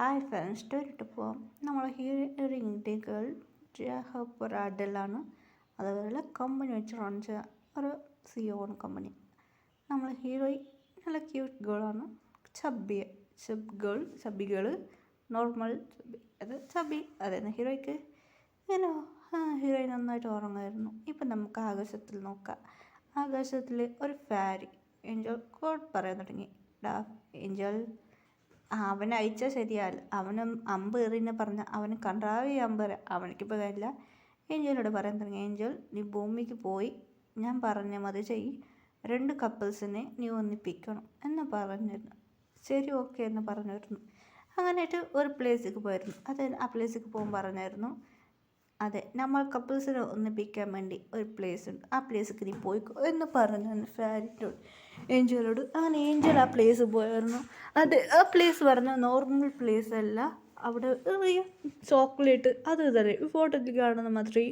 Hi friends, സ്റ്റോറിട്ട് പോവാം. നമ്മൾ hearing girl ജഹബർ അഡലാണ്. അതുപോലെ കമ്പനി വെച്ച് റൺ ചെയ്യുക ഒരു CEO ആണ് കമ്പനി. നമ്മൾ ഹീറോയിൻ നല്ല ക്യൂട്ട് ഗേളാണ്. ചബി ഗേള് നോർമൽ ചബി, അത് ചബി അതായിരുന്നു ഹീറോയ്ക്ക്. ഇങ്ങനെ ഹീറോയിൻ നന്നായിട്ട് ഉറങ്ങുമായിരുന്നു. ഇപ്പം നമുക്ക് ആകാശത്തിൽ നോക്കാം. ആകാശത്തിൽ ഒരു ഫാരി ഏഞ്ചൽ കോഡ് പറയാൻ തുടങ്ങി. ഏഞ്ചൽ അവനെ അയച്ചാൽ ശരിയല്ല, അവന് അമ്പ് എറിയെന്ന് പറഞ്ഞാൽ അവന് കണ്ടാവി അമ്പര അവനിക്കിപ്പോൾ കാര്യമില്ല. ഏഞ്ചലോട് പറയാൻ തുടങ്ങി, ഏഞ്ചൽ നീ ഭൂമിക്ക് പോയി ഞാൻ പറഞ്ഞ മതി ചെയ്യ്, 2 കപ്പിൾസിനെ നീ ഒന്നിപ്പിക്കണം എന്ന് പറഞ്ഞിരുന്നു. ശരി, ഓക്കെ എന്ന് പറഞ്ഞിരുന്നു. അങ്ങനെയായിട്ട് ഒരു പ്ലേസിലേക്ക് പോയിരുന്നു. അത് ആ പ്ലേസിലേക്ക് പോകാൻ പറഞ്ഞായിരുന്നു. അതെ, നമ്മൾ കപ്പിൾസിനെ ഒന്നിപ്പിക്കാൻ വേണ്ടി ഒരു പ്ലേസ് ഉണ്ട്, ആ പ്ലേസിലേക്ക് നീ പോയിക്കോ എന്ന് പറഞ്ഞു ഫാരിനോട്, ഏഞ്ചലോട്. അങ്ങനെ ഏഞ്ചൽ ആ പ്ലേസ് പോയായിരുന്നു. അത് ആ പ്ലേസ് പറഞ്ഞാൽ നോർമൽ പ്ലേസ് അല്ല. അവിടെ ചോക്ലേറ്റ് അത് തന്നെ ഫോട്ടോയിൽ കാണുന്ന മാതിരി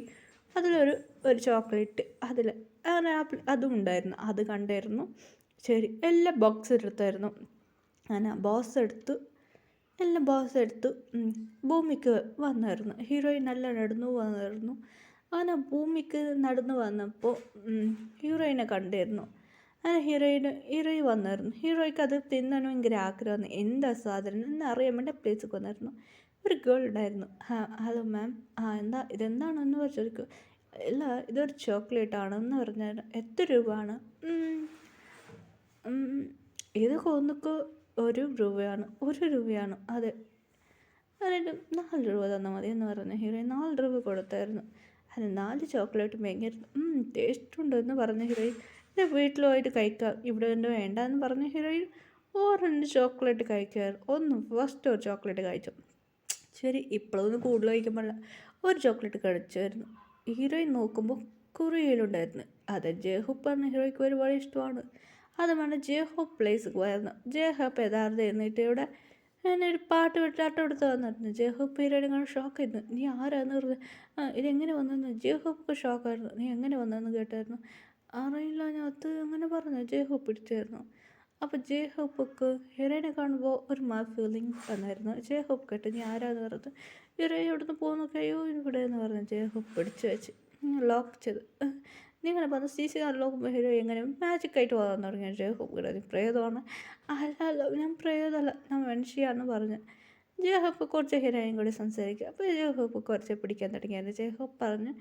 ഒരു ചോക്ലേറ്റ് അതിൽ അങ്ങനെ അതും ഉണ്ടായിരുന്നു. അത് കണ്ടായിരുന്നു. ശരി, എല്ലാ ബോക്സ് എടുത്തായിരുന്നു. അങ്ങനെ എല്ലാം ബോസ് എടുത്തു ഭൂമിക്ക് വന്നായിരുന്നു. ഹീറോയിൻ നല്ല നടന്നു വന്നായിരുന്നു. അങ്ങനെ ഭൂമിക്ക് നടന്നു വന്നപ്പോൾ ഹീറോയിനെ കണ്ടായിരുന്നു. അങ്ങനെ ഹീറോയിൻ വന്നായിരുന്നു. ഹീറോയ്ക്ക് അത് തിന്നാൻ ഭയങ്കര ആഗ്രഹമാണ്. എന്താ സാധനം എന്ന് അറിയാൻ വേണ്ടി പ്ലേസിൽ വന്നായിരുന്നു. ഒരു ഗേൾ ഉണ്ടായിരുന്നു. ഹലോ മാം, ഇതെന്താണെന്ന് ചോദിക്കും. ഇല്ല, ഇതൊരു ചോക്ലേറ്റ് ആണെന്ന് പറഞ്ഞാൽ എത്ര രൂപയാണ്? ഇതൊക്കെ ഒന്നൊക്കെ 1 രൂപയാണ്. അതെ, എന്നിട്ട് 4 രൂപ തന്നാൽ മതി എന്ന് പറഞ്ഞു. ഹീറോയിൻ 4 രൂപ കൊടുത്തായിരുന്നു. അത് 4 ചോക്ലേറ്റ് ഭയങ്കര ടേസ്റ്റ് ഉണ്ടെന്ന് പറഞ്ഞ ഹീറോയിൻ വീട്ടിലുമായിട്ട് കഴിക്കാം, ഇവിടെ ഒന്നും വേണ്ട എന്ന് പറഞ്ഞ ഹീറോയിൻ 2 ചോക്ലേറ്റ് കഴിക്കാറ്. ഫസ്റ്റ് ഒരു ചോക്ലേറ്റ് കഴിച്ചു. ശരി, ഇപ്പോഴൊന്നും കൂടുതൽ കഴിക്കാൻ പാടില്ല. ഒരു ചോക്ലേറ്റ് കഴിച്ചായിരുന്നു. ഹീറോയിൻ നോക്കുമ്പോൾ കുറിയിലുണ്ടായിരുന്നു. അത് ജേഹൂബ് പറഞ്ഞ ഹീറോയ്ക്ക് ഒരുപാട് ഇഷ്ടമാണ്. അതുമാണ് ജേഹൂബ് പ്ലേസിൽ പോയിരുന്നു. ജേഹൂബ് യഥാർത്ഥം എന്നിട്ട് ഇവിടെ എന്നെ ഒരു പാട്ട് എടുത്ത് വന്നിരുന്നു. ജേഹൂബ് ഹീറോയിനെ ഷോക്കായിരുന്നു. നീ ആരാന്ന് പറഞ്ഞു. ഇതെങ്ങനെ വന്നെന്ന് ജേഹൂബ് ഷോക്കായിരുന്നു. നീ എങ്ങനെ വന്നതെന്ന് കേട്ടായിരുന്നു. അറിയില്ല, ഞാൻ അത് അങ്ങനെ പറഞ്ഞു ജേഹൂബ് പിടിച്ചായിരുന്നു. അപ്പോൾ ജേഹൂബ് ഹീറോയിനെ കാണുമ്പോൾ ഒരു ഫീലിംഗ് വന്നായിരുന്നു. ജേഹൂബ് കേട്ട് നീ ആരാന്ന് പറഞ്ഞത്. ഹീറോയിൻ ഇവിടുന്ന് പോകുന്നു കഴിയോ ഇവിടെ എന്ന് പറഞ്ഞു. ജേഹൂബ് പിടിച്ചു വെച്ച് ലോക്ക് ചെയ്ത് നിങ്ങൾ പറഞ്ഞ CC ലോക്ക് ഹീറോ എങ്ങനെ മാജിക്കായിട്ട് പോകാൻ തുടങ്ങിയ ജേഹൂബ് നീ പ്രേതമാണ്. അല്ല, ഞാൻ പ്രേതമല്ല, ഞാൻ മനുഷ്യയാണെന്ന് പറഞ്ഞു. ജേഹൂബ് കുറച്ച് ഹീറോയിൻ കൂടി സംസാരിക്കുക. അപ്പോൾ ജേഹൂബ് കുറച്ച് പിടിക്കാൻ തുടങ്ങിയായിരുന്നു. ജേഹൂബ് പറഞ്ഞ്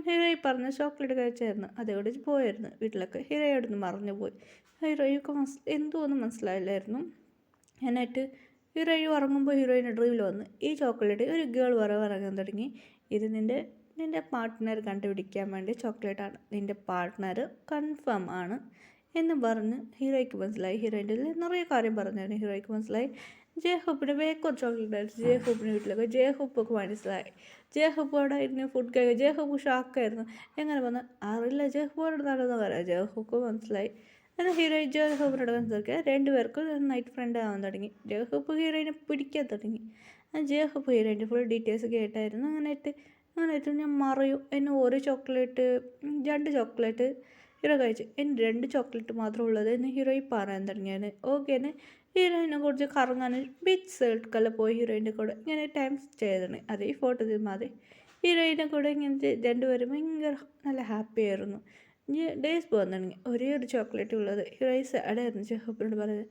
ഹീറോയി പറഞ്ഞ് ചോക്ലേറ്റ് കഴിച്ചായിരുന്നു. അതോടെ പോയായിരുന്നു വീട്ടിലൊക്കെ. ഹീറോയോട് നിന്ന് മറന്നു പോയി. ഹീറോയ്ക്ക് എന്തോന്നും മനസ്സിലായില്ലായിരുന്നു. എന്നിട്ട് ഹീറോയിൻ ഉറങ്ങുമ്പോൾ ഹീറോയിൻ്റെ ഡ്രീമിൽ വന്ന് ഈ ചോക്ലേറ്റ് ഒരു ഗേൾ ഇറങ്ങാൻ തുടങ്ങി. ഇത് നിൻ്റെ പാർട്ട്ണർ കണ്ടുപിടിക്കാൻ വേണ്ടി ചോക്ലേറ്റാണ്, നിൻ്റെ പാർട്ട്ണർ കൺഫേം ആണ് എന്ന് പറഞ്ഞ് ഹീറോയ്ക്ക് മനസ്സിലായി. ഹീറോയിൻ്റെ നിറയെ കാര്യം പറഞ്ഞായിരുന്നു. ഹീറോയ്ക്ക് മനസ്സിലായി. ജേഹൂബിന് വേഗം ചോക്ലേറ്റ് ആയിരുന്നു. ജേഹൂബിന് വീട്ടിലൊക്കെ ജേഹൂബൊക്കെ മനസ്സിലായി. ജേഹൂബോടെ ഇരുന്ന് ഫുഡ് കഴിക്കുക. ജേഹൂബ് ഷോക്കായിരുന്നു. എങ്ങനെ വന്ന് അറിയില്ല, ജേഹൂബോട് നടന്ന് പറയാം. ജേഹൂബ് മനസ്സിലായി. എന്നാൽ ഹീറോയിൻ ജേഹൂബിനോട് സംസാരിക്കുക. 2 പേർക്കും നന്നായിട്ട് ഫ്രണ്ട് ആവാൻ തുടങ്ങി. ജേഹൂബ് ഹീറോയിനെ പിടിക്കാൻ തുടങ്ങി. ജേഹൂബ് ഹീറോയിൻ്റെ ഫുൾ ഡീറ്റെയിൽസ് കേട്ടായിരുന്നു. അങ്ങനെയായിട്ട് ഞാൻ മറയും എന്നെ 2 ചോക്ലേറ്റ് ഹീറോ കഴിച്ചു. എന്നെ 2 ചോക്ലേറ്റ് മാത്രമേ ഉള്ളത് എന്ന് ഹീറോയിൻ പറയാൻ തുടങ്ങിയാണ്. ഓക്കെ എന്ന് ഹീറോയിനെ കുറിച്ച് കറങ്ങാൻ ബീച്ച് സൈഡിൽ പോയി ഹീറോയിൻ്റെ കൂടെ ഇങ്ങനെ ടൈം ചെയ്തിട്ടുണ്ട്. അത് ഈ ഫോട്ടോയിൽ മാറി ഹീറോയിൻ്റെ കൂടെ ഇങ്ങനത്തെ 2 പേരും ഭയങ്കര നല്ല ഹാപ്പി ആയിരുന്നു. ഡേയ്സ് പോകാൻ തുടങ്ങി. ഒരേ ഒരു ചോക്ലേറ്റ് ഉള്ളത്. ഹീറോയിൻ സാഡായിരുന്നു. ജേഹൂബിനോട് പറയുന്നത്,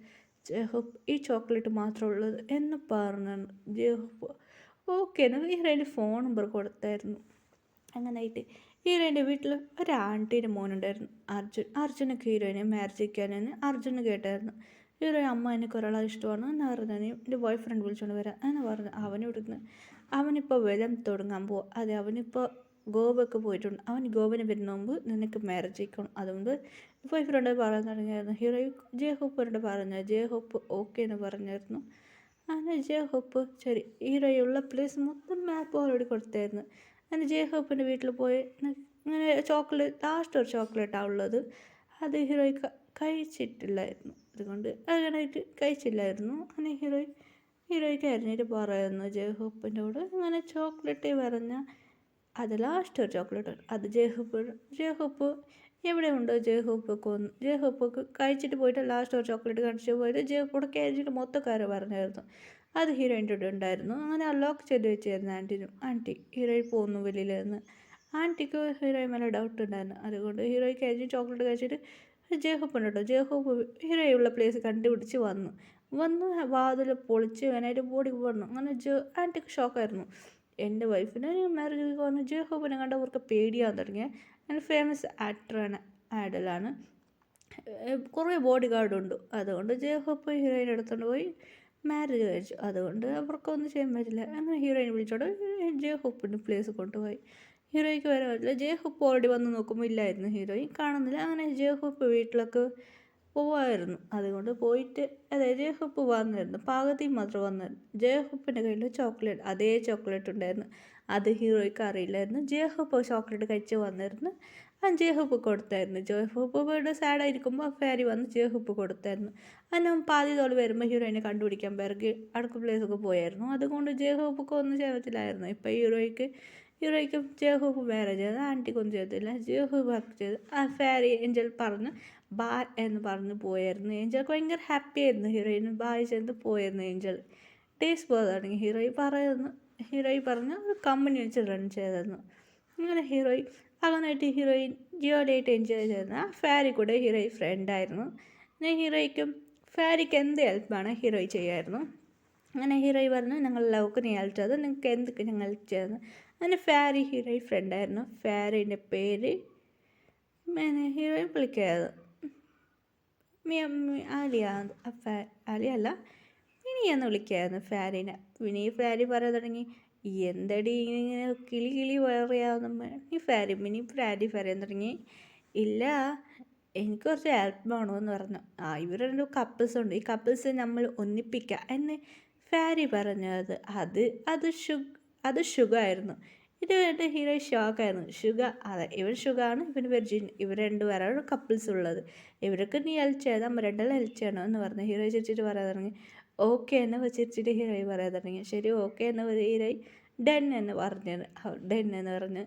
ജേഹൂബ് ഈ ചോക്ലേറ്റ് മാത്രമേ ഉള്ളത് എന്ന് പറഞ്ഞു. ജേഹൂബ് ഓക്കെ എന്ന് ഹീറോയിൻ്റെ ഫോൺ നമ്പർ കൊടുത്തായിരുന്നു. അങ്ങനെയായിട്ട് ഹീറോയിൻ്റെ വീട്ടിൽ ഒരു ആൻറ്റീൻ്റെ മോനുണ്ടായിരുന്നു, അർജുനൊക്കെ ഹീറോയിനെ മാരേജ് ചെയ്യാനെന്ന് അർജുന് കേട്ടായിരുന്നു. ഹീറോയിൻ അമ്മ എനിക്ക് ഒരാളെ ഇഷ്ടമാണ് എന്ന് പറഞ്ഞാൽ എൻ്റെ ബോയ് ഫ്രണ്ട് വിളിച്ചുകൊണ്ട് വരാം എന്ന് പറഞ്ഞു. അവനിപ്പോൾ വരാൻ തുടങ്ങാൻ പോവുക. അതെ, അവനിപ്പോൾ ഗോവയ്ക്ക് പോയിട്ടുണ്ട്. അവൻ ഗോവന് വരുന്ന മുമ്പ് നിനക്ക് മാരേജ് ചെയ്യിക്കണം. അതുകൊണ്ട് ബോയ് ഫ്രണ്ട് പറയാൻ തുടങ്ങിയായിരുന്നു. ഹീറോയിൻ ജേഹൂബിനോട് പറഞ്ഞു. ജേഹൂബ് ഓക്കെ എന്ന് പറഞ്ഞായിരുന്നു. അങ്ങനെ ജേഹൂബ് ശരി ഹീറോയുള്ള പ്ലേസ് മൊത്തം മാപ്പ് ഓൾറെഡി കൊടുത്തായിരുന്നു. അങ്ങനെ ജേഹൂബിൻ്റെ വീട്ടിൽ പോയി ഇങ്ങനെ ലാസ്റ്റ് ഒരു ചോക്ലേറ്റാണ് ഉള്ളത്. അത് ഹീറോയിൻ കഴിച്ചിട്ടില്ലായിരുന്നു. അതുകൊണ്ട് അങ്ങനെയായിട്ട് കഴിച്ചില്ലായിരുന്നു. അങ്ങനെ ഹീറോയ്ക്ക് അറിഞ്ഞിട്ട് പറയുന്നു ജേഹൂബിൻ്റെ കൂടെ അങ്ങനെ ചോക്ലേറ്റ് പറഞ്ഞാൽ അത് ലാസ്റ്റ് ഒരു ചോക്ലേറ്റ്. അത് ജേഹൂബ് എവിടെ ഉണ്ടോ ജേഹൂബ് കഴിച്ചിട്ട് പോയിട്ട് ലാസ്റ്റ് ഒരു ചോക്ലേറ്റ് കാണിച്ചു പോയിട്ട് ജേഹൂബോടെ കഴിച്ചിട്ട് മൊത്തക്കാരെ പറഞ്ഞായിരുന്നു. അത് ഹീറോയിൻ്റെ കൂടെ ഉണ്ടായിരുന്നു. അങ്ങനെ അൺലോക്ക് ചെയ്ത് വെച്ചായിരുന്നു ആൻറ്റി ഹീറോയിൽ പോകുന്നു വെളിയിൽ നിന്ന്. ആൻറ്റിക്ക് ഹീറോയിൽ മേലെ ഡൗട്ട് ഉണ്ടായിരുന്നു. അതുകൊണ്ട് ഹീറോയ്ക്ക് കഴിച്ച് ചോക്ലേറ്റ് കഴിച്ചിട്ട് ജേഹൂപ്പ് ഉണ്ട് കേട്ടോ. ജേഹൂപ്പ് ഹീറോയുള്ള പ്ലേസ് കണ്ടുപിടിച്ച് വന്നു വാതിൽ പൊളിച്ച് വേനായിട്ട് ബോഡി വന്നു. അങ്ങനെ ആൻറ്റിക്ക് ഷോക്കായിരുന്നു. എൻ്റെ വൈഫിനെ മാരേജ് വന്ന് ജേഹൂപ്പിനെ കണ്ടവർക്ക് പേടിയാകാൻ തുടങ്ങിയ ഞാൻ ഫേമസ് ആക്ടറാണ്, ആഡലാണ്. കുറേ ബോഡി ഗാർഡുണ്ട്. അതുകൊണ്ട് ജേഹൂപ്പ് ഹീറോയിനെ എടുത്തുകൊണ്ട് പോയി മാരേജ് കഴിച്ചു. അതുകൊണ്ട് അവർക്കൊന്നും ചെയ്യാൻ പറ്റില്ല. അങ്ങനെ ഹീറോയിനെ വിളിച്ചോണ്ട് ജേഹൂപ്പിൻ്റെ പ്ലേസ് കൊണ്ടുപോയി. ഹീറോയ്ക്ക് വരാൻ പറ്റില്ല. ജേഹൂപ്പ് ഓൾറെഡി വന്ന് നോക്കുമ്പോൾ ഇല്ലായിരുന്നു, ഹീറോയിൻ കാണുന്നില്ല. അങ്ങനെ ജേഹൂപ്പ് വീട്ടിലൊക്കെ പോവായിരുന്നു. അതുകൊണ്ട് പോയിട്ട് ജേഹൂപ്പ് വന്നിരുന്നു. പാകത്തിൽ മാത്രം വന്നിരുന്നു. ജേഹൂപ്പിൻ്റെ കയ്യിൽ ചോക്ലേറ്റ്, അതേ ചോക്ലേറ്റ് ഉണ്ടായിരുന്നു. അത് ഹീറോയ്ക്ക് അറിയില്ലായിരുന്നു. ജേഹൂപ്പ് ചോക്ലേറ്റ് കഴിച്ച് വന്നിരുന്നു. ജേഹൂപ്പ് കൊടുത്തായിരുന്നു. ജേഹൂപ്പ് വീട് സാഡായിരിക്കുമ്പോൾ ഫാരി വന്ന് ജേഹൂപ്പ് കൊടുത്തായിരുന്നു. അങ്ങനെ പാതി തോളി വരുമ്പോൾ ഹീറോയിനെ കണ്ടുപിടിക്കാൻ പിറകെ അടുത്ത പ്ലേസൊക്കെ പോയായിരുന്നു. അതുകൊണ്ട് ജേഹൂപ്പൊക്കെ ഒന്നും ചെയ്യത്തില്ലായിരുന്നു. ഇപ്പം ഹീറോയ്ക്കും ജേഹൂപ്പ് മാരേജ് ചെയ്ത് ആൻറ്റിക്കൊന്നും ചെയ്തില്ല. ജേഹൂപ്പ് വർക്ക് ചെയ്ത് ഫാരി ഏഞ്ചൽ പറഞ്ഞ് ബായ് എന്ന് പറഞ്ഞ് പോയായിരുന്നു. ഏഞ്ചൽ ഭയങ്കര ഹാപ്പി ആയിരുന്നു. ഹീറോയിന് ബായ് ചെയ്ത് പോയായിരുന്നു ഏഞ്ചൽ. ഡേയ്സ് പോകാൻ തുടങ്ങി. ഹീറോയി പറഞ്ഞ് ഒരു കമ്പനി വെച്ച് റൺ ചെയ്തിരുന്നു. അങ്ങനെ അങ്ങനെയായിട്ട് ഹീറോയിൻ ജിയോലായിട്ട് എൻജോയ് ചെയ്യുന്ന ഫാരി കൂടെ ഹീറോയി ഫ്രണ്ടായിരുന്നു. പിന്നെ ഹീറോയ്ക്കും ഫാരിക്ക് എന്ത് ഹെൽപ്പാണ് ഹീറോയി ചെയ്യായിരുന്നു. അങ്ങനെ ഹീറോയി പറഞ്ഞു, ഞങ്ങൾ ലവ്ക്ക് നീ ഹെൽപ്പ് ചെയ്ത് നിങ്ങൾക്ക് എന്തൊക്കെ ഞങ്ങൾ ഹെൽപ്പ് ചെയ്യുന്നു. അങ്ങനെ ഫാരി ഹീറോയി ഫ്രണ്ടായിരുന്നു. ഫാരീൻ്റെ പേര് ഹീറോയിൻ വിളിക്കായത് ആലിയ. ആലിയല്ല, മിനിയെന്ന് വിളിക്കായിരുന്നു ഫാരിനെ. ഫാരി പറയാൻ തുടങ്ങി, എന്തടി ഇങ്ങനെ കിളി പറയാവുന്ന ഫാരി പറയാൻ തുടങ്ങി. ഇല്ല, എനിക്ക് കുറച്ച് ഹെൽപ്പ് വേണമെന്ന് പറഞ്ഞു. ഇവർ രണ്ട് കപ്പിൾസ് ഉണ്ട്, ഈ കപ്പിൾസ് നമ്മൾ ഒന്നിപ്പിക്കുക എന്ന് ഫാരി പറഞ്ഞത്. അത് ഷുഗായിരുന്നു. ഇത് കേട്ട് ഹീറോ ഷോക്കായിരുന്നു. ഇവൻ ഷുഗാണ്, ഇവൻ വെർജിൻ, ഇവർ രണ്ടുപേരാണ് കപ്പിൾസ് ഉള്ളത്. ഇവർക്ക് നീ ഹെൽപ്പ് ചെയ്താൽ നമ്മൾ രണ്ടെല്ലാം ഹെൽപ്പ് ചെയ്യണം എന്ന് പറഞ്ഞു. ഹീറോ ചിരിച്ചിട്ട് പറയാൻ തുടങ്ങി. ഓക്കെ എന്ന് ചിരിച്ചിട്ട് ഹീറോയി പറയാൻ തുടങ്ങി. ശരി ഓക്കെ എന്ന് ഹീറോയി ഡെൻ എന്ന് പറഞ്ഞത്.